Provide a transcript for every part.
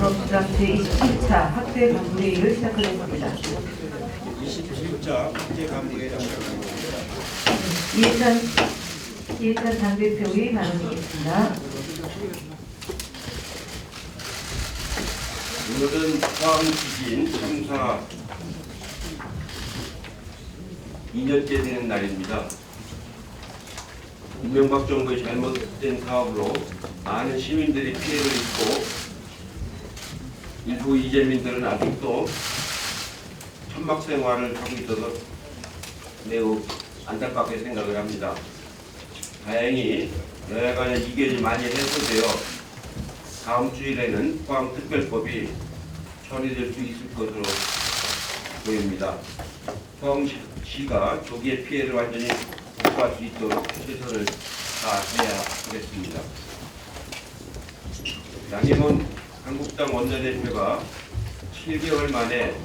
사업주당 제27차 학대감리회의를 시작하겠습니다. 27차 학대감리회의를 시작합니다. 2일찬 당대표의 발언이겠습니다. 오늘은 포항지진 참사 2년째 되는 날입니다. 이명박 정부의 잘못된 사업으로 많은 시민들이 피해를 입고 일부 이재민들은 아직도 천막 생활을 하고 있어서 매우 안타깝게 생각을 합니다. 다행히 여야 간의 이견이 많이 해소되어 다음 주일에는 포항특별법이 처리될 수 있을 것으로 보입니다. 포항시가 조기에 피해를 완전히 복구할 수 있도록 최선을 다해야 하겠습니다. 양희문 한국당 원내대표가 7개월 만에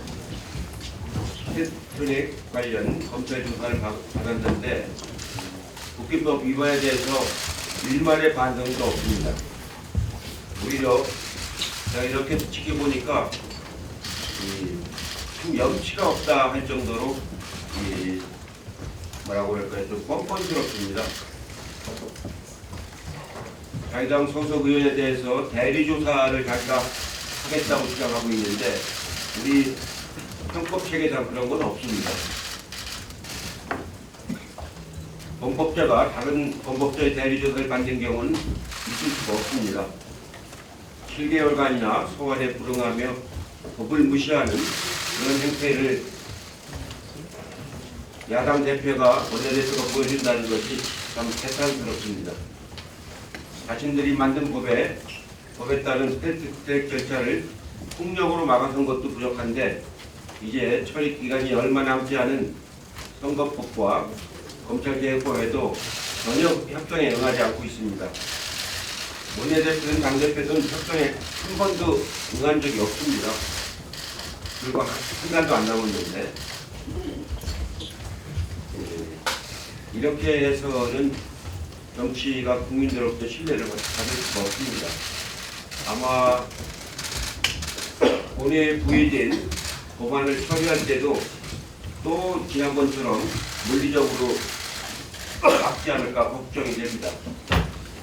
패스트트랙 관련 검찰 조사를 받았는데 국기법 위반에 대해서 일말의 반성도 없습니다. 오히려 제가 이렇게 지켜보니까 좀 염치가 없다 할 정도로 뭐라고 그럴까요? 좀 뻔뻔스럽습니다. 자유당 소속 의원에 대해서 대리조사를 자기가 하겠다고 주장하고 있는데 우리 헌법체계상 그런 건 없습니다. 범법자가 다른 범법자의 대리조사를 받는 경우는 있을 수가 없습니다. 7개월간이나 소환에 불응하며 법을 무시하는 그런 행태를 야당 대표가 원내대표가 보여준다는 것이 참 개탄스럽습니다. 자신들이 만든 법에 따른 패스트트랙 절차를 폭력으로 막아선 것도 부족한데 이제 처리 기간이 얼마 남지 않은 선거법과 검찰개혁법에도 전혀 협상에 응하지 않고 있습니다. 원내대표든 당대표든 협상에 한 번도 응한 적이 없습니다. 그리고 한 달도 안 남았는데 이렇게 해서는 정치가 국민들로부터 신뢰를 받을 수가 없습니다. 아마 본회의에 부의된 법안을 처리할 때도 또 지난번처럼 물리적으로 막지 않을까 걱정이 됩니다.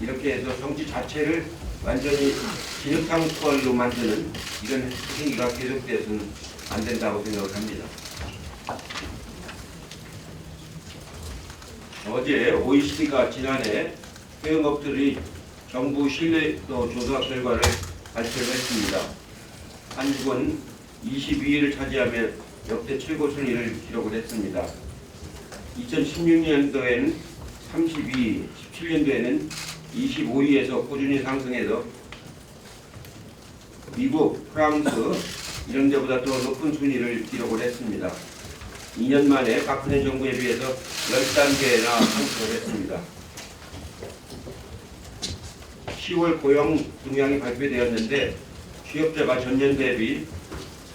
이렇게 해서 정치 자체를 완전히 진흙탕벌로 만드는 이런 행위가 계속돼서는 안 된다고 생각을 합니다. 어제 OECD가 지난해 소형업들이 정부 신뢰도 조사 결과를 발표를 했습니다. 한국은 22위를 차지하며 역대 최고 순위를 기록을 했습니다. 2016년도에는 32위, 17년도에는 25위에서 꾸준히 상승해서 미국, 프랑스 이런 데보다 더 높은 순위를 기록을 했습니다. 2년 만에 박근혜 정부에 비해서 10단계나 상승을 했습니다. 10월 고용 동향이 발표되었는데 취업자가 전년 대비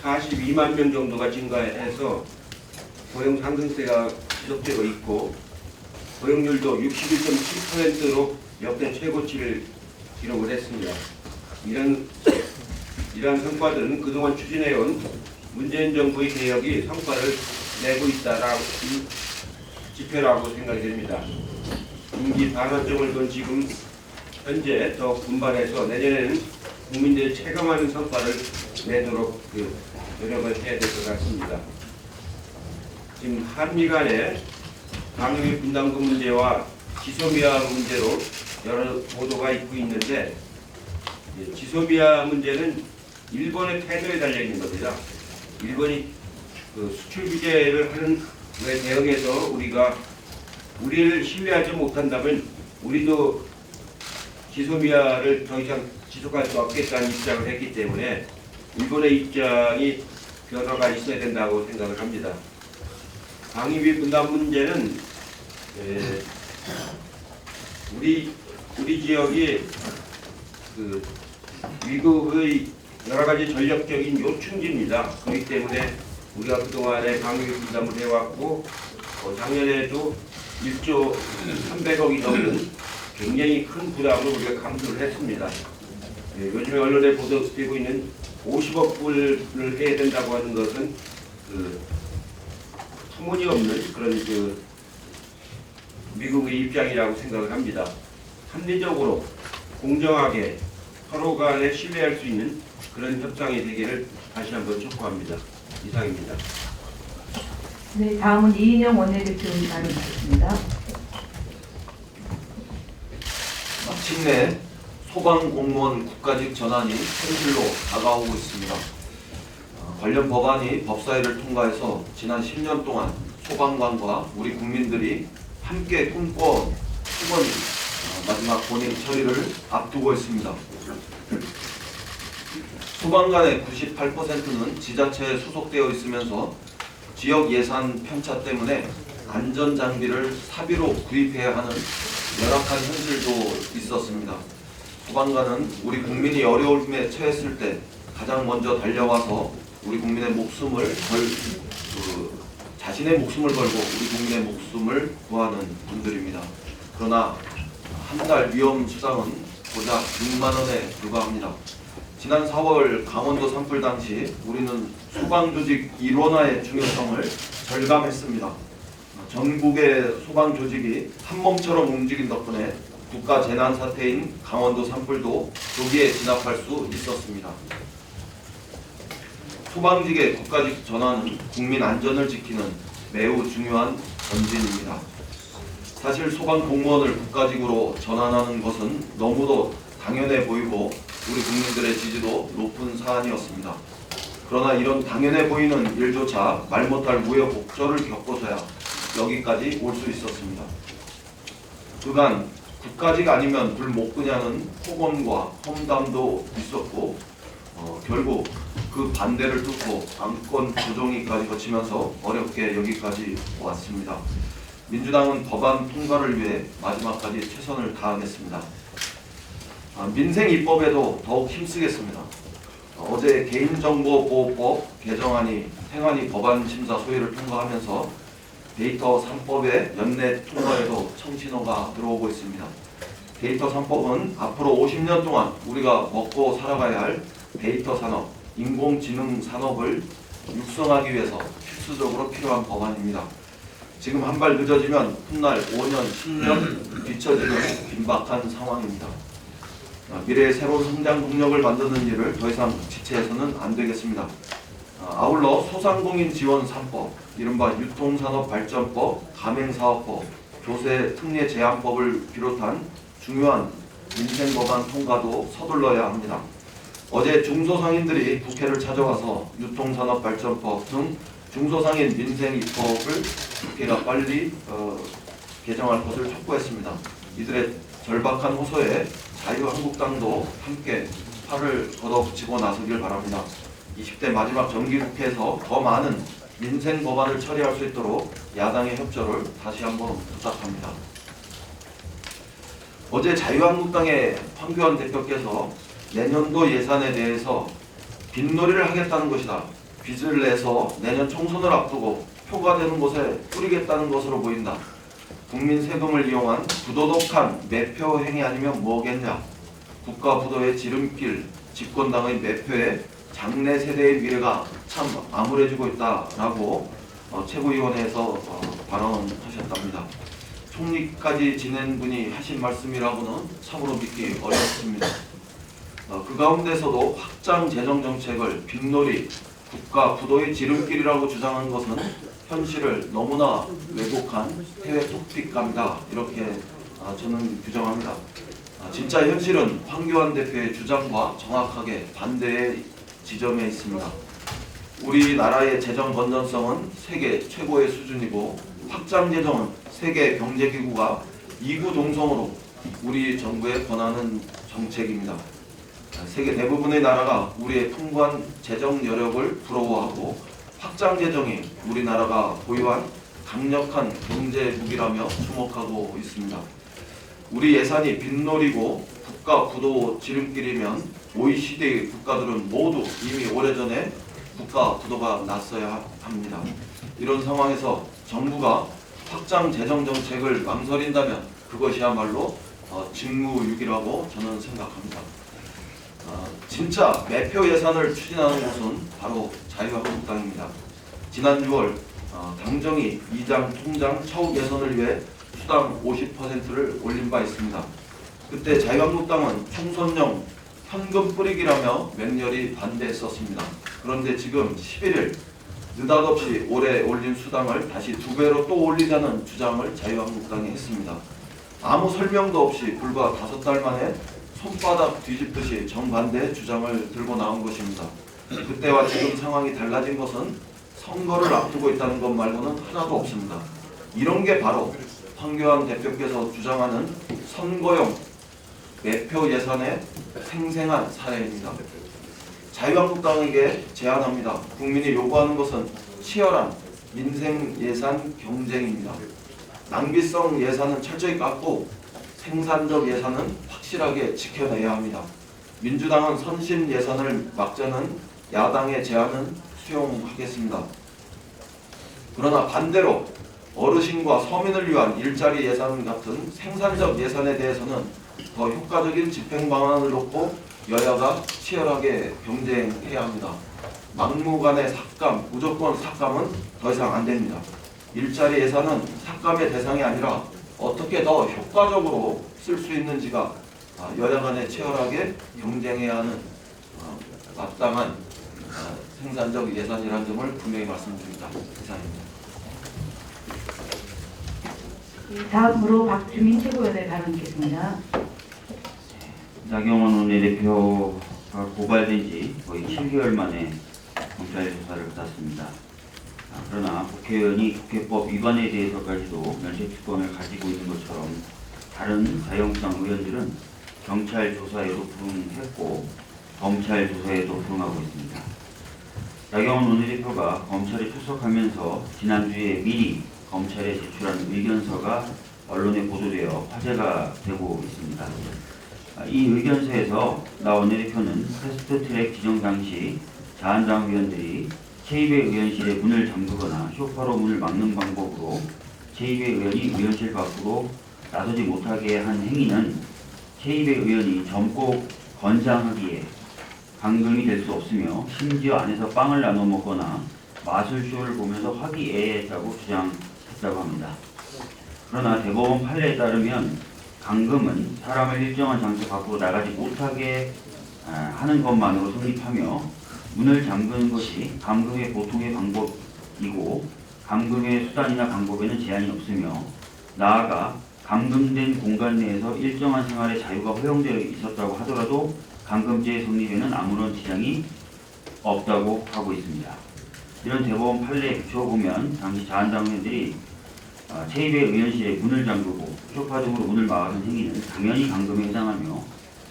42만 명 정도가 증가해서 고용 상승세가 지속되고 있고 고용률도 61.7%로 역대 최고치를 기록을 했습니다. 이러한 성과들은 그동안 추진해온 문재인 정부의 개혁이 성과를 내고 있다라고 지표라고 생각이 됩니다. 임기 반환점을 둔 지금 현재 더 분발해서 내년에는 국민들이 체감하는 성과를 내도록 노력을 해야 될 것 같습니다. 지금 한미 간의 방위 분담금 문제와 지소미아 문제로 여러 보도가 있고 있는데 지소미아 문제는 일본의 태도에 달려 있는 겁니다. 일본이 수출 규제를 하는 거에 대응해서 우리를 신뢰하지 못한다면 우리도 지소미아를 더 이상 지속할 수 없겠다는 입장을 했기 때문에 일본의 입장이 변화가 있어야 된다고 생각을 합니다. 방위비 분담 문제는 우리 지역이 미국의 여러 가지 전략적인 요충지입니다. 그렇기 때문에 우리가 그동안에 방위비 분담을 해왔고 작년에도 1조 300억이 넘는 굉장히 큰 부담을 우리가 감수를 했습니다. 요즘에 언론에 보도되고 있는 50억 불을 해야 된다고 하는 것은 그 터무니없는 그런 그 미국의 입장이라고 생각을 합니다. 합리적으로 공정하게 서로 간에 신뢰할 수 있는 그런 협상이 되기를 다시 한번 촉구합니다. 이상입니다. 네, 다음은 이인영 원내대표의 발언이겠습니다. 마침내 소방공무원 국가직 전환이 현실로 다가오고 있습니다. 관련 법안이 법사위를 통과해서 지난 10년 동안 소방관과 우리 국민들이 함께 꿈꿔온 수건이 마지막 본행 처리를 앞두고 있습니다. 소방관의 98%는 지자체에 소속되어 있으면서 지역 예산 편차 때문에 안전장비를 사비로 구입해야 하는 열악한 현실도 있었습니다. 소방관은 우리 국민이 어려움에 처했을 때 가장 먼저 달려와서 우리 국민의 목숨을 자신의 목숨을 걸고 우리 국민의 목숨을 구하는 분들입니다. 그러나 한 달 위험 수당은 고작 6만 원에 불과합니다. 지난 4월 강원도 산불 당시 우리는 소방조직 일원화의 중요성을 절감했습니다. 전국의 소방조직이 한 몸처럼 움직인 덕분에 국가 재난사태인 강원도 산불도 조기에 진압할 수 있었습니다. 소방직의 국가직 전환은 국민 안전을 지키는 매우 중요한 전진입니다. 사실 소방 공무원을 국가직으로 전환하는 것은 너무도 당연해 보이고 우리 국민들의 지지도 높은 사안이었습니다. 그러나 이런 당연해 보이는 일조차 말 못할 우여곡절을 겪고서야 여기까지 올 수 있었습니다. 그간 국가직 아니면 불 못 끄냐는 폭언과 험담도 있었고 결국 그 반대를 뚫고 안건 조정위까지 거치면서 어렵게 여기까지 왔습니다. 민주당은 법안 통과를 위해 마지막까지 최선을 다하겠습니다. 민생 입법에도 더욱 힘쓰겠습니다. 어제 개인정보보호법 개정안이 행안위 법안 심사 소위를 통과하면서 데이터 3법의 연내 통과에도 청신호가 들어오고 있습니다. 데이터 3법은 앞으로 50년 동안 우리가 먹고 살아가야 할 데이터 산업, 인공지능 산업을 육성하기 위해서 필수적으로 필요한 법안입니다. 지금 한 발 늦어지면 훗날 5년, 10년 뒤처지는 긴박한 상황입니다. 미래의 새로운 성장 동력을 만드는 일을 더 이상 지체해서는 안 되겠습니다. 아울러 소상공인 지원 3법, 이른바 유통산업발전법, 가맹사업법, 조세 특례 제한법을 비롯한 중요한 민생법안 통과도 서둘러야 합니다. 어제 중소상인들이 국회를 찾아와서 유통산업발전법 등 중소상인 민생 입법을 국회가 빨리 개정할 것을 촉구했습니다. 이들의 절박한 호소에 자유한국당도 함께 팔을 걷어붙이고 나서길 바랍니다. 20대 마지막 정기국회에서 더 많은 민생 법안을 처리할 수 있도록 야당의 협조를 다시 한번 부탁합니다. 어제 자유한국당의 황교안 대표께서 내년도 예산에 대해서 빚놀이를 하겠다는 것이다. 빚을 내서 내년 총선을 앞두고 표가 되는 곳에 뿌리겠다는 것으로 보인다. 국민 세금을 이용한 부도덕한 매표 행위 아니면 뭐겠냐. 국가 부도의 지름길, 집권당의 매표에 장래 세대의 미래가 참 암울해지고 있다라고 최고위원회에서 발언하셨답니다. 총리까지 지낸 분이 하신 말씀이라고는 참으로 믿기 어렵습니다. 그 가운데서도 확장 재정 정책을 빚놀이, 국가 부도의 지름길이라고 주장한 것은 현실을 너무나 왜곡한 해외 톡픽감이다, 이렇게 저는 규정합니다. 진짜 현실은 황교안 대표의 주장과 정확하게 반대의 지점에 있습니다. 우리나라의 재정 건전성은 세계 최고의 수준이고 확장 재정은 세계 경제기구가 이구동성으로 우리 정부에 권하는 정책입니다. 세계 대부분의 나라가 우리의 풍부한 재정 여력을 부러워하고 확장 재정이 우리나라가 보유한 강력한 경제 무기라며 주목하고 있습니다. 우리 예산이 빚놀이고 국가 부도 지름길이면 OECD 국가들은 모두 이미 오래전에 국가 부도가 났어야 합니다. 이런 상황에서 정부가 확장 재정 정책을 망설인다면 그것이야말로 직무유기라고 저는 생각합니다. 진짜 매표 예산을 추진하는 곳은 바로 자유한국당입니다. 지난 6월 당정이 이장 통장 차후 개선을 위해 수당 50%를 올린 바 있습니다. 그때 자유한국당은 총선용 현금 뿌리기라며 맹렬히 반대했었습니다. 그런데 지금 11일 느닷없이 올해 올린 수당을 다시 2배로 또 올리자는 주장을 자유한국당이 했습니다. 아무 설명도 없이 불과 5달 만에 손바닥 뒤집듯이 정반대의 주장을 들고 나온 것입니다. 그때와 지금 상황이 달라진 것은 선거를 앞두고 있다는 것 말고는 하나도 없습니다. 이런 게 바로 황교안 대표께서 주장하는 선거용 매표 예산의 생생한 사례입니다. 자유한국당에게 제안합니다. 국민이 요구하는 것은 치열한 민생 예산 경쟁입니다. 낭비성 예산은 철저히 깎고 생산적 예산은 확실하게 지켜내야 합니다. 민주당은 선심 예산을 막자는 야당의 제안은 수용하겠습니다. 그러나 반대로 어르신과 서민을 위한 일자리 예산 같은 생산적 예산에 대해서는 더 효과적인 집행 방안을 놓고 여야가 치열하게 경쟁해야 합니다. 막무가내 삭감, 무조건 삭감은 더 이상 안 됩니다. 일자리 예산은 삭감의 대상이 아니라 어떻게 더 효과적으로 쓸 수 있는지가 여야 간에 치열하게 경쟁해야 하는 마땅한 생산적 예산이라는 점을 분명히 말씀드립니다. 이상입니다. 다음으로 박주민 최고위원의 발언 있겠습니다. 나경원 원내대표가 고발된 지 거의 7개월 만에 검찰 조사를 받았습니다. 그러나 국회의원이 국회법 위반에 대해서까지도 면책특권을 가지고 있는 것처럼 다른 자유한국당 의원들은 경찰 조사에도 불응했고 검찰 조사에도 불응하고 있습니다. 나경원 원내대표가 검찰에 출석하면서 지난주에 미리 검찰에 제출한 의견서가 언론에 보도되어 화제가 되고 있습니다. 이 의견서에서 나 원내대표는 패스트트랙 지정 당시 자한당 의원들이 제2배 의원실의 문을 잠그거나 쇼파로 문을 막는 방법으로 제2배 의원이 의원실 밖으로 나서지 못하게 한 행위는 제2배 의원이 젊고 건장하기에 감금이 될 수 없으며 심지어 안에서 빵을 나눠 먹거나 마술쇼를 보면서 화기애애했다고 주장했다고 합니다. 그러나 대법원 판례에 따르면 감금은 사람을 일정한 장소 밖으로 나가지 못하게 하는 것만으로 성립하며 문을 잠그는 것이 감금의 보통의 방법이고 감금의 수단이나 방법에는 제한이 없으며 나아가 감금된 공간 내에서 일정한 생활의 자유가 허용되어 있었다고 하더라도 감금죄의 성립에는 아무런 지장이 없다고 하고 있습니다. 이런 대법원 판례에 비춰보면 당시 자한당 의원들이 제2배 의원실에 문을 잠그고 쇼파 등으로 문을 막아선 행위는 당연히 감금에 해당하며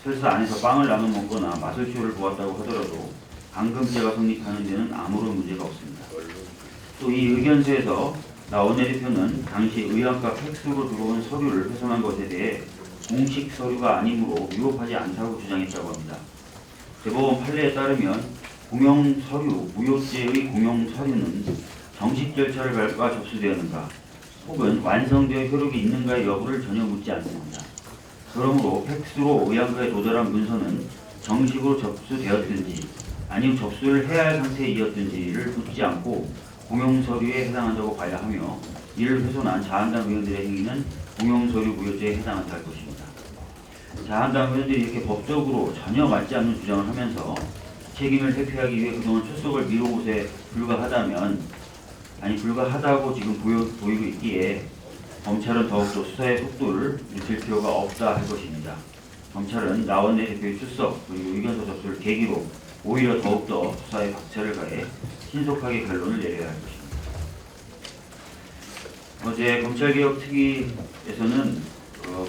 설사 안에서 빵을 나눠 먹거나 마술쇼를 보았다고 하더라도 감금죄가 성립하는 데는 아무런 문제가 없습니다. 또 이 의견서에서 나 원내대표는 당시 의안과 팩스로 들어온 서류를 훼손한 것에 대해 공식 서류가 아니므로 위법하지 않다고 주장했다고 합니다. 대법원 판례에 따르면 공용서류, 무효죄의 공용서류는 정식 절차를 밟아 접수되었는가 혹은 완성되어 효력이 있는가의 여부를 전혀 묻지 않습니다. 그러므로 팩스로 의안가에 도달한 문서는 정식으로 접수되었든지 아니면 접수를 해야 할 상태이었든지를 묻지 않고 공용서류에 해당한다고 봐야 하며 이를 훼손한 자한당 의원들의 행위는 공용서류 무효죄에 해당한다 할 것입니다. 자한당 의원들이 이렇게 법적으로 전혀 맞지 않는 주장을 하면서 책임을 회피하기 위해 그동안 출석을 미룬 곳에 불과하다고 지금 보이고 있기에 검찰은 더욱더 수사의 속도를 늦출 필요가 없다 할 것입니다. 검찰은 나 원내대표의 출석 그리고 의견서 접수를 계기로 오히려 더욱더 수사에 박차를 가해 신속하게 결론을 내려야 할 것입니다. 어제 검찰개혁특위에서는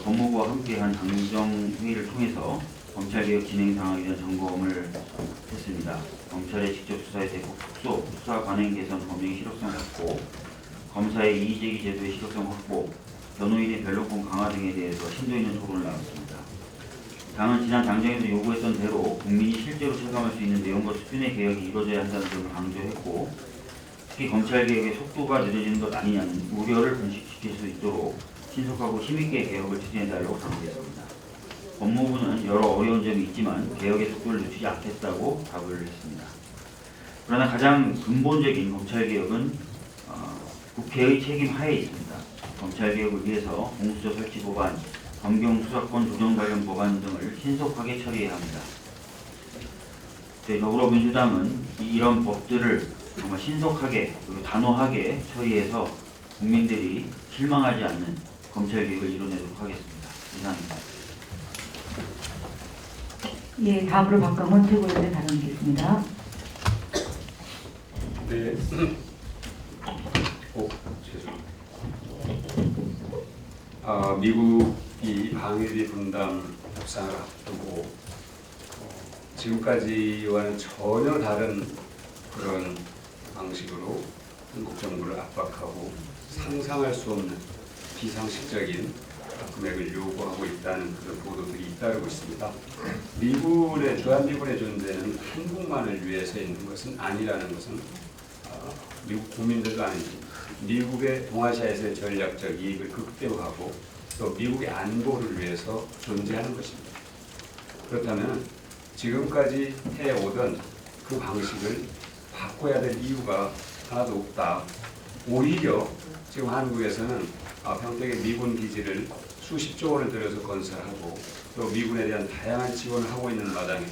법무부와 함께한 당정회의를 통해서 검찰개혁 진행 상황에 대한 점검을 했습니다. 검찰의 직접 수사의 대폭 축소, 수사 관행 개선, 검증의 실효성 확보, 검사의 이의제기 제도의 실효성 확보, 변호인의 변론권 강화 등에 대해서 심도 있는 토론을 나눴습니다. 당은 지난 당정에서 요구했던 대로 국민이 실제로 체감할 수 있는 내용과 수준의 개혁이 이루어져야 한다는 점을 강조했고 특히 검찰개혁의 속도가 늦어지는 것 아니냐는 우려를 분식시킬 수 있도록 신속하고 힘있게 개혁을 추진해달라고 당부했습니다. 법무부는 여러 어려운 점이 있지만 개혁의 속도를 늦추지 않겠다고 답을 했습니다. 그러나 가장 근본적인 검찰개혁은 국회의 책임 하에 있습니다. 검찰개혁을 위해서 공수처 설치 법안, 검경 수사권 조정 관련 법안 등을 신속하게 처리해야 합니다. 저희 더불어민주당은 이런 법들을 정말 신속하게 그리고 단호하게 처리해서 국민들이 실망하지 않는 검찰개혁을 이뤄내도록 하겠습니다. 이상입니다. 예, 다음으로 박광원 최고위원의 발언이겠습니다. 네. 죄송합니다. 미국이 방위비 분담 협상을 앞두고 지금까지와는 전혀 다른 그런 방식으로 한국 정부를 압박하고 상상할 수 없는 비상식적인 금액을 요구하고 있다는 그런 보도들이 잇따르고 있습니다. 주한미군의 존재는 한국만을 위해서 있는 것은 아니라는 것은 미국 국민들도 아니고 미국의 동아시아에서의 전략적 이익을 극대화하고 또 미국의 안보를 위해서 존재하는 것입니다. 그렇다면 지금까지 해오던 그 방식을 바꿔야 될 이유가 하나도 없다. 오히려 지금 한국에서는 평택의 미군 기지를 수십조 원을 들여서 건설하고 또 미군에 대한 다양한 지원을 하고 있는 마당에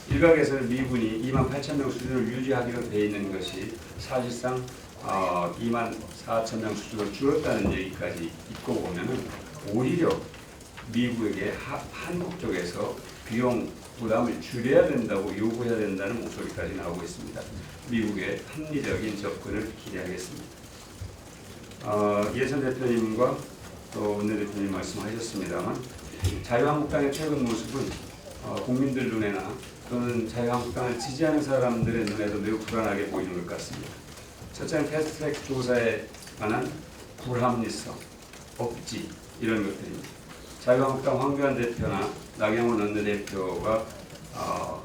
일각에서는 미군이 28,000명 수준을 유지하기로 되어 있는 것이 사실상 24,000명 수준으로 줄었다는 얘기까지 있고 보면은 오히려 미국에게 한국 쪽에서 비용 부담을 줄여야 된다고 요구해야 된다는 목소리까지 나오고 있습니다. 미국의 합리적인 접근을 기대하겠습니다. 예선 대표님과 또 원내대표님 말씀하셨습니다만 자유한국당의 최근 모습은 국민들 눈에나 또는 자유한국당을 지지하는 사람들의 눈에도 매우 불안하게 보이는 것 같습니다. 첫째는 패스트트랙 조사에 관한 불합리성, 억지 이런 것들입니다. 자유한국당 황교안 대표나 나경원 원내대표가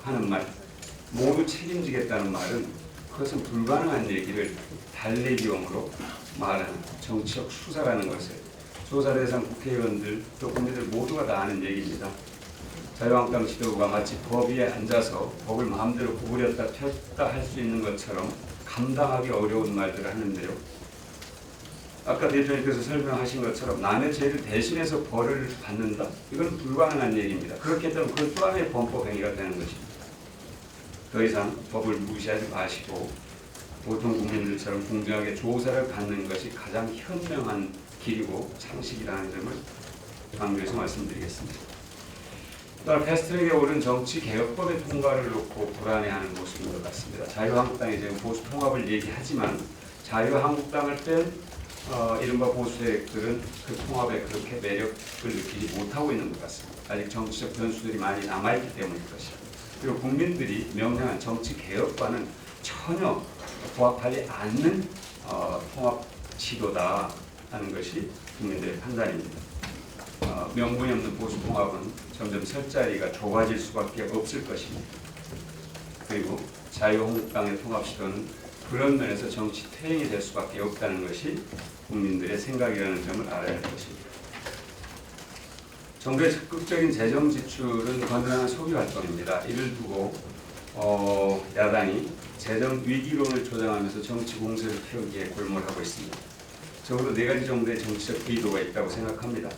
하는 말 모두 책임지겠다는 말은 그것은 불가능한 얘기를 달래기용으로 말하는 정치적 수사라는 것을 조사 대상 국회의원들 또 국민들 모두가 다 아는 얘기입니다. 자유한국당 지도부가 마치 법 위에 앉아서 법을 마음대로 구부렸다 폈다 할 수 있는 것처럼 감당하기 어려운 말들을 하는데요. 아까 대표님께서 설명하신 것처럼 남의 죄를 대신해서 벌을 받는다? 이건 불가능한 얘기입니다. 그렇게 되면 그건 또 하나의 범법 행위가 되는 것입니다. 더 이상 법을 무시하지 마시고 보통 국민들처럼 공정하게 조사를 받는 것이 가장 현명한 길이고 상식이라는 점을 강조해서 말씀드리겠습니다. 또한 패스트트랙에 오른 정치개혁법의 통과를 놓고 불안해하는 모습인 것 같습니다. 자유한국당이 지금 보수 통합을 얘기하지만 자유한국당을 뺀 이른바 보수 세력들은 그 통합에 그렇게 매력을 느끼지 못하고 있는 것 같습니다. 아직 정치적 변수들이 많이 남아있기 때문일 것입니다. 그리고 국민들이 명령한 정치개혁과는 전혀 부합하지 않는 통합 시도다 하는 것이 국민들의 판단입니다. 명분이 없는 보수 통합은 점점 설 자리가 좁아질 수밖에 없을 것입니다. 그리고 자유한국당의 통합 시도는 그런 면에서 정치 퇴행이 될 수밖에 없다는 것이 국민들의 생각이라는 점을 알아야 할 것입니다. 정부의 적극적인 재정 지출은 건전한 소비 활동입니다. 이를 두고 야당이 재정 위기론을 조장하면서 정치 공세를 피우기에 골몰하고 있습니다. 적어도 네 가지 정도의 정치적 의도가 있다고 생각합니다.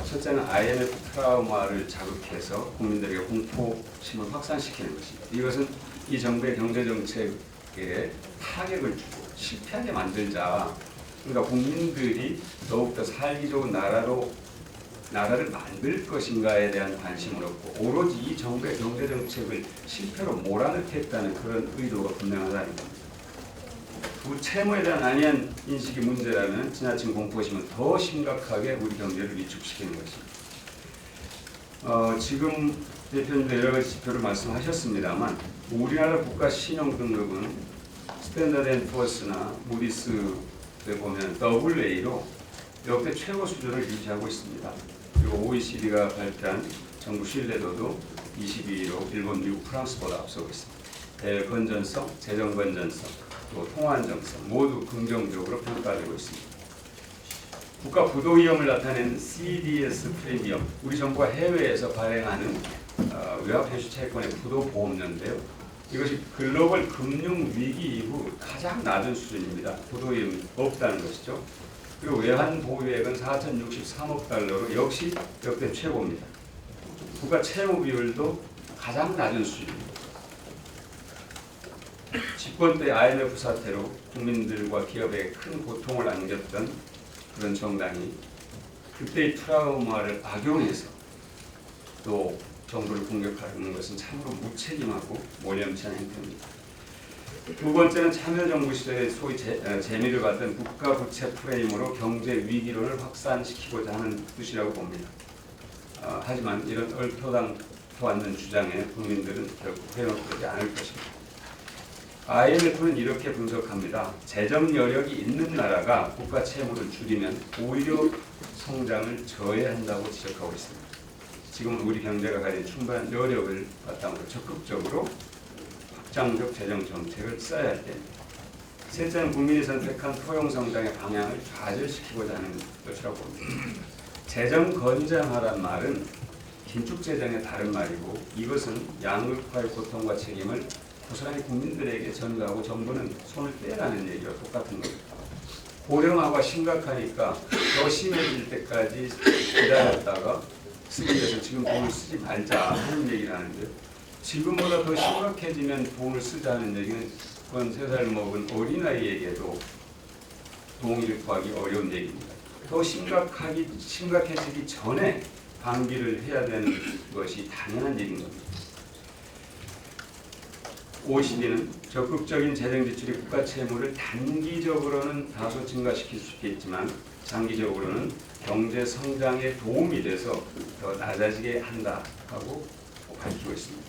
첫째는 IMF 트라우마를 자극해서 국민들에게 공포심을 확산시키는 것입니다. 이것은 이 정부의 경제정책에 타격을 주고 실패하게 만들자. 그러니까 국민들이 더욱더 살기 좋은 나라를 만들 것인가에 대한 관심을 없고 오로지 이 정부의 경제정책을 실패로 몰아넣겠다는 그런 의도가 분명하다는 겁니다. 채무에 대한 안이한 인식이 문제라면 지나친 공포심은 더 심각하게 우리 경제를 위축시키는 것입니다. 지금 대표님도 여러 가지 지표를 말씀하셨습니다만 우리나라 국가 신용 등급은 스탠다드 앤 푸어스나 무디스에 보면 AA로 역대 최고 수준을 유지하고 있습니다. 그리고 OECD가 발표한 정부 신뢰도도 22위로 일본, 미국, 프랑스보다 앞서고 있습니다. 대외 건전성, 재정 건전성, 또 통화 안정성 모두 긍정적으로 평가되고 있습니다. 국가 부도 위험을 나타내는 CDS 프리미엄, 우리 정부가 해외에서 발행하는 외화표시 채권의 부도 보험료인데요. 이것이 글로벌 금융 위기 이후 가장 낮은 수준입니다. 부도 위험이 없다는 것이죠. 그리고 외환 보유액은 4,063억 달러로 역시 역대 최고입니다. 국가 채무 비율도 가장 낮은 수준입니다. 집권 때 IMF 사태로 국민들과 기업에 큰 고통을 안겼던 그런 정당이 그때의 트라우마를 악용해서 또 정부를 공격하는 것은 참으로 무책임하고 몰염치 않은 행태입니다. 두 번째는 참여정부 시절에 소위 재미를 받던 국가부채 프레임으로 경제 위기론을 확산시키고자 하는 뜻이라고 봅니다. 하지만 이런 얼토당토 않는 주장에 국민들은 결국 회원되지 않을 것입니다. IMF는 이렇게 분석합니다. 재정 여력이 있는 나라가 국가 채무를 줄이면 오히려 성장을 저해한다고 지적하고 있습니다. 지금은 우리 경제가 가진 충분한 여력을 바탕으로 적극적으로 확장적 재정 정책을 써야 할 때입니다. 셋째는 국민이 선택한 토용 성장의 방향을 좌절시키고자 하는 것이라고 봅니다. 재정 건장하란 말은 긴축 재정의 다른 말이고 이것은 양극화의 고통과 책임을 고스란히 국민들에게 전가하고 정부는 손을 떼라는 얘기와 똑같은 겁니다. 고령화가 심각하니까 더 심해질 때까지 기다렸다가 쓰기 위해서 지금 돈을 쓰지 말자 하는 얘기를 하는데 지금보다 더 심각해지면 돈을 쓰자는 얘기는 그건 3살 먹은 어린아이에게도 동의를 구하기 어려운 얘기입니다. 더 심각해지기 전에 방기를 해야 되는 것이 당연한 얘기인 겁니다. OECD는 적극적인 재정 지출이 국가 채무를 단기적으로는 다소 증가시킬 수 있겠지만 장기적으로는 경제 성장에 도움이 돼서 더 낮아지게 한다고 밝히고 있습니다.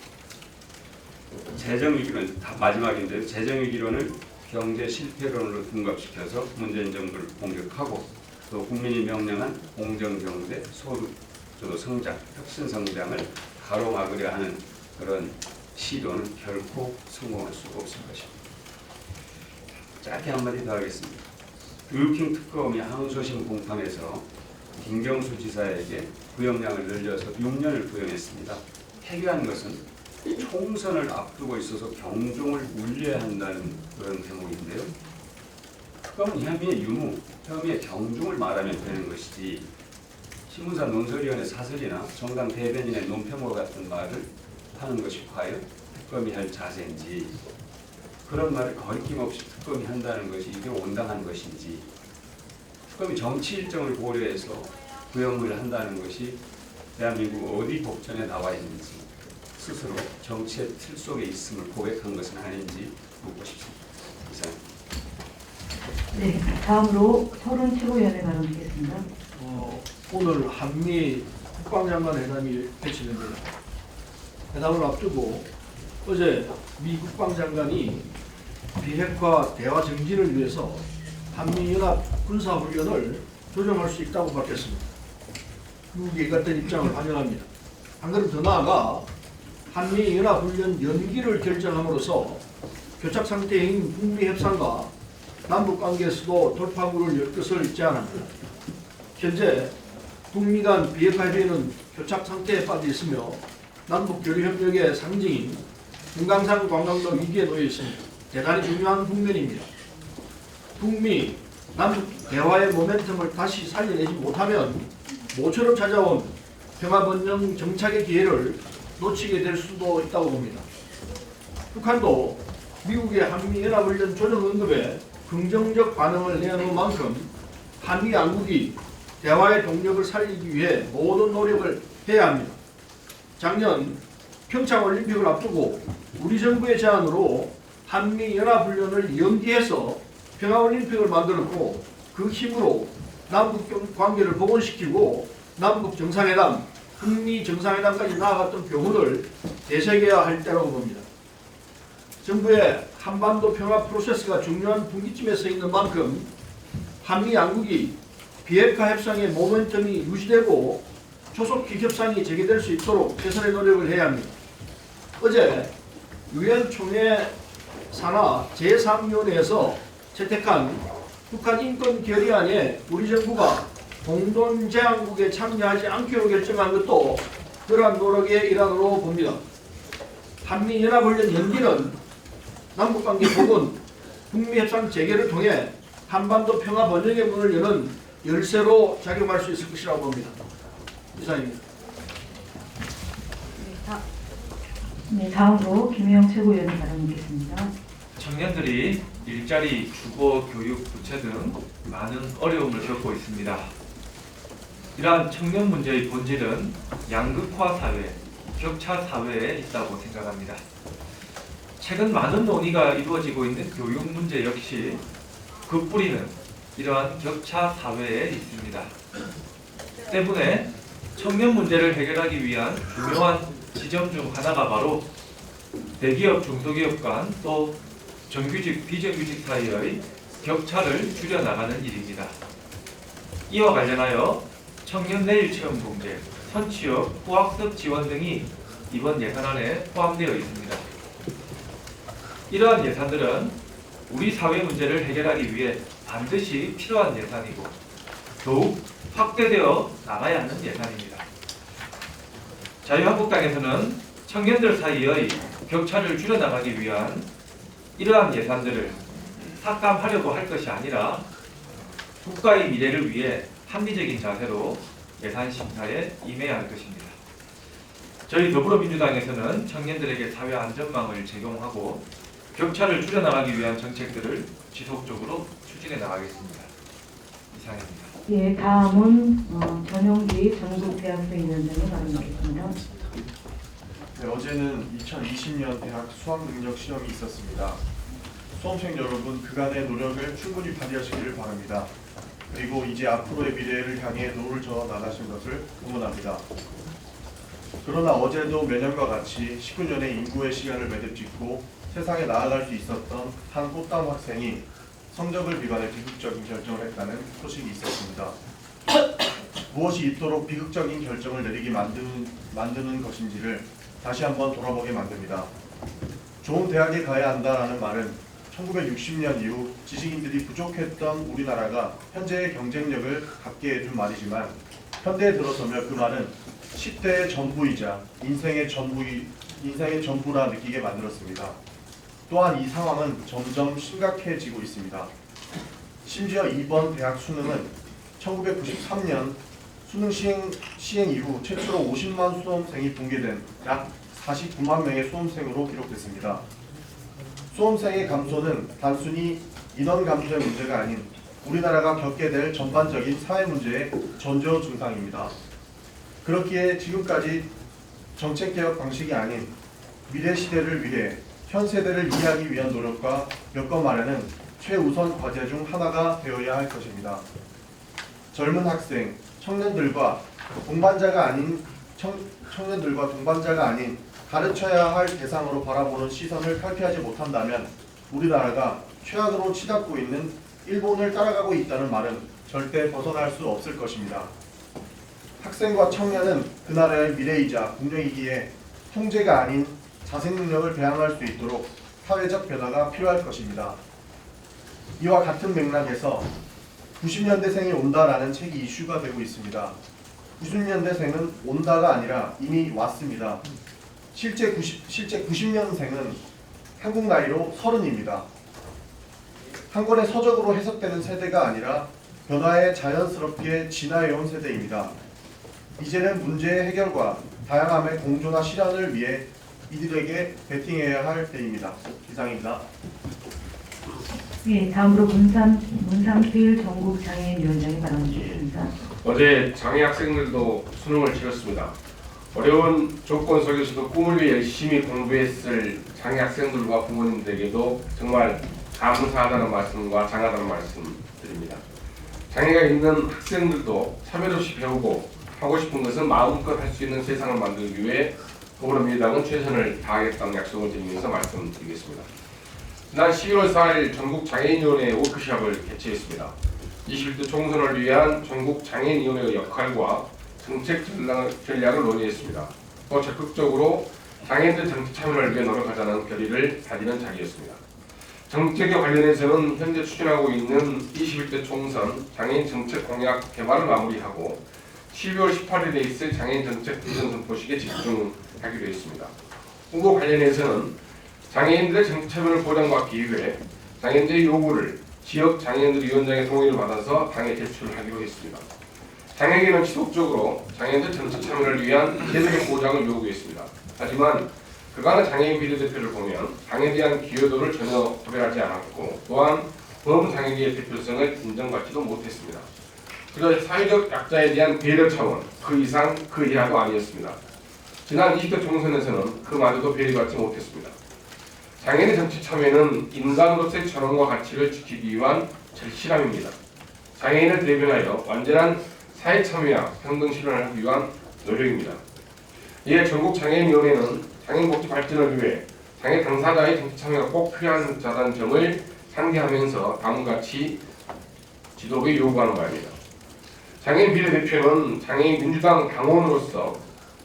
재정 위기론 마지막인데요. 재정 위기론을 경제 실패론으로 둔갑시켜서 문재인 정부를 공격하고 또 국민이 명령한 공정 경제, 소득 주도 성장, 혁신 성장을 가로막으려 하는 그런 시도는 결코 성공할 수가 없을 것입니다. 짧게 한마디 더 하겠습니다. 루킹 특검이 항소심 공판에서 김경수 지사에게 구형량을 늘려서 6년을 구형했습니다. 해결한 것은 총선을 앞두고 있어서 경종을 울려야 한다는 그런 대목인데요. 특검은 혐의의 유무, 혐의의 경중을 말하면 되는 것이지 신문사 논설위원회 사설이나 정당 대변인의 논평과 같은 말을 하는 것이 과연 특검이 할 자세인지 그런 말을 거리낌없이 특검이 한다는 것이 이게 온당한 것인지 특검이 정치 일정을 고려해서 구형을 한다는 것이 대한민국 어디 법전에 나와 있는지 스스로 정치의 틀 속에 있음을 고백한 것은 아닌지 묻고 싶습니다. 이상입니다. 네, 다음으로 서른 최고위원회 발언 드리겠습니다. 오늘 한미 국방장관 회담이 개최됩니다. 회담을 앞두고 어제 미 국방장관이 비핵화 대화 정진을 위해서 한미연합 군사훈련을 조정할 수 있다고 밝혔습니다. 미국의 이 같은 입장을 환영합니다. 한 걸음 더 나아가 한미연합훈련 연기를 결정함으로써 교착 상태인 북미 협상과 남북 관계에서도 돌파구를 열 것을 제안합니다. 현재 북미 간 비핵화 협의는 교착 상태에 빠져 있으며 남북 교류 협력의 상징인 금강산 관광도 위기에 놓여 있습니다. 대단히 중요한 국면입니다. 북미 남북 대화의 모멘텀을 다시 살려내지 못하면 모처럼 찾아온 평화번영 정착의 기회를 놓치게 될 수도 있다고 봅니다. 북한도 미국의 한미연합훈련 조정 언급에 긍정적 반응을 내놓은 만큼 한미 양국이 대화의 동력을 살리기 위해 모든 노력을 해야 합니다. 작년 평창올림픽을 앞두고 우리 정부의 제안으로 한미연합훈련을 연기해서 평화올림픽을 만들었고 그 힘으로 남북 관계를 복원시키고 남북 정상회담, 북미 정상회담까지 나아갔던 교훈을 되새겨야 할 때라고 봅니다. 정부의 한반도 평화 프로세스가 중요한 분기점에 서 있는 만큼 한미 양국이 비핵화 협상의 모멘텀이 유지되고 조속히 협상이 재개될 수 있도록 최선의 노력을 해야 합니다. 어제 유엔 총회 산하 제3위원회에서 채택한 북한 인권 결의안에 우리 정부가 공동제안국에 참여하지 않기로 결정한 것도 그러한 노력의 일환으로 봅니다. 한미연합훈련 연기는 남북관계 복원, 북미협상 재개를 통해 한반도 평화 번영의 문을 여는 열쇠로 작용할 수 있을 것이라고 봅니다. 이상입니다. 네, 다음으로 김영 최고위원이 발언 있겠습니다. 청년들이 일자리, 주거, 교육, 부채 등 많은 어려움을 겪고 있습니다. 이러한 청년 문제의 본질은 양극화 사회, 격차 사회에 있다고 생각합니다. 최근 많은 논의가 이루어지고 있는 교육 문제 역시 그 뿌리는 이러한 격차 사회에 있습니다. 때문에 청년 문제를 해결하기 위한 중요한 지점 중 하나가 바로 대기업, 중소기업 간 또 정규직, 비정규직 사이의 격차를 줄여나가는 일입니다. 이와 관련하여 청년 내일 체험 공제, 선취업, 후학습 지원 등이 이번 예산안에 포함되어 있습니다. 이러한 예산들은 우리 사회 문제를 해결하기 위해 반드시 필요한 예산이고 더욱 확대되어 나가야 하는 예산입니다. 자유한국당에서는 청년들 사이의 격차를 줄여나가기 위한 이러한 예산들을 삭감하려고 할 것이 아니라 국가의 미래를 위해 합리적인 자세로 예산 심사에 임해야 할 것입니다. 저희 더불어민주당에서는 청년들에게 사회 안전망을 제공하고 격차를 줄여나가기 위한 정책들을 지속적으로 추진해 나가겠습니다. 이상입니다. 예, 다음은 전용기 전국대학생위원장이 발언하겠습니다. 네, 어제는 2020년 대학 수학능력 시험이 있었습니다. 수험생 여러분, 그간의 노력을 충분히 발휘하시기를 바랍니다. 그리고 이제 앞으로의 미래를 향해 노를 저어 나가신 것을 응원합니다. 그러나 어제도 매년과 같이 19년의 인구의 시간을 매듭짓고 세상에 나아갈 수 있었던 한 꽃다운 학생이 성적을 비관해 비극적인 결정을 했다는 소식이 있었습니다. 무엇이 이토록 비극적인 결정을 내리게 만드는 것인지를 다시 한번 돌아보게 만듭니다. 좋은 대학에 가야 한다라는 말은 1960년 이후 지식인들이 부족했던 우리나라가 현재의 경쟁력을 갖게 해준 말이지만 현대에 들어서며 그 말은 10대의 전부이자 인생의 전부라 느끼게 만들었습니다. 또한 이 상황은 점점 심각해지고 있습니다. 심지어 이번 대학 수능은 1993년 수능 시행 이후 최초로 50만 수험생이 붕괴된 약 49만 명의 수험생으로 기록됐습니다. 수험생의 감소는 단순히 인원 감소의 문제가 아닌 우리나라가 겪게 될 전반적인 사회 문제의 전조 증상입니다. 그렇기에 지금까지 정책개혁 방식이 아닌 미래 시대를 위해 현 세대를 이해하기 위한 노력과 여건 마련은 최우선 과제 중 하나가 되어야 할 것입니다. 젊은 학생, 청년들과 동반자가 아닌 가르쳐야 할 대상으로 바라보는 시선을 탈피하지 못한다면 우리나라가 최악으로 치닫고 있는 일본을 따라가고 있다는 말은 절대 벗어날 수 없을 것입니다. 학생과 청년은 그 나라의 미래이자 국력이기에 통제가 아닌 자생 능력을 배양할 수 있도록 사회적 변화가 필요할 것입니다. 이와 같은 맥락에서 90년대생이 온다라는 책이 이슈가 되고 있습니다. 90년대생은 온다가 아니라 이미 왔습니다. 실제 90년생은 한국 나이로 30입니다. 한 권의 서적으로 해석되는 세대가 아니라 변화에 자연스럽게 진화해온 세대입니다. 이제는 문제의 해결과 다양함의 공존화 실현을 위해 이들에게 베팅해야 할 때입니다. 이상입니다. 예, 다음으로 문상필 전국장애인위원장이 발언하겠습니다. 어제 장애 학생들도 수능을 치렀습니다. 어려운 조건 속에서도 꿈을 위해 열심히 공부했을 장애 학생들과 부모님들에게도 정말 감사하다는 말씀과 장하다는 말씀 드립니다. 장애가 있는 학생들도 차별 없이 배우고 하고 싶은 것은 마음껏 할 수 있는 세상을 만들기 위해 더불어민주당은 최선을 다하겠다는 약속을 드리면서 말씀드리겠습니다. 지난 11월 4일 전국장애인위원회 워크숍을 개최했습니다. 21대 총선을 위한 전국장애인위원회의 역할과 정책 전략을 논의했습니다. 또 적극적으로 장애인들 정치 참여를 위해 노력하자는 결의를 다지는 자리였습니다. 정책에 관련해서는 현재 추진하고 있는 21대 총선 장애인 정책 공약 개발을 마무리하고 12월 18일에 있을 장애인 정책 비전 선포식에 집중하기로 했습니다. 후보 관련해서는 장애인들의 정치 참여를 보장받기 위해 장애인들의 요구를 지역 장애인들 위원장의 동의를 받아서 당에 제출하기로 했습니다. 장애계는 지속적으로 장애인들 정치 참여를 위한 제도적 보장을 요구했습니다. 하지만 그간의 장애인 비례대표를 보면 당에 대한 기여도를 전혀 고려하지 않았고 또한 범장애계의 대표성을 인정받지도 못했습니다. 그저 사회적 약자에 대한 배려 차원, 그 이상 그 이하도 아니었습니다. 지난 20대 총선에서는 그마저도 배려받지 못했습니다. 장애인의 정치 참여는 인간으로서의 전원과 가치를 지키기 위한 절실함입니다. 장애인을 대변하여 완전한 사회 참여와 평등 실현을 하기 위한 노력입니다. 이에 전국장애인위원회는 장애인 복지 발전을 위해 장애 당사자의 정치 참여가 꼭 필요하다는 점을 상기하면서 다음과 같이 지도부에 요구하는 바입니다. 장애인 비례대표는 장애인 민주당 당원으로서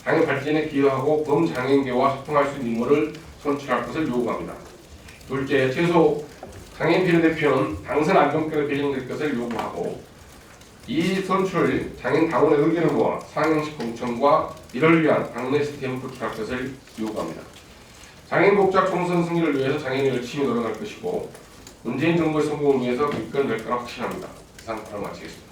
장애 발전에 기여하고 범장애인계와 소통할 수 있는 인물을 선출할 것을 요구합니다. 둘째, 최소 장애인 비례대표는 당선 안정권을 배정될 것을 요구하고 이 선출을 장애인 당원의 의견을 모아 상향식 공청과 이를 위한 당내 시스템을 구축할 것을 요구합니다. 장애인 복지학 총선 승리를 위해서 장애인이 열심히 노력할 것이고 문재인 정부의 성공을 위해서 이끌어낼 거라 확신합니다. 이상 발언 마치겠습니다.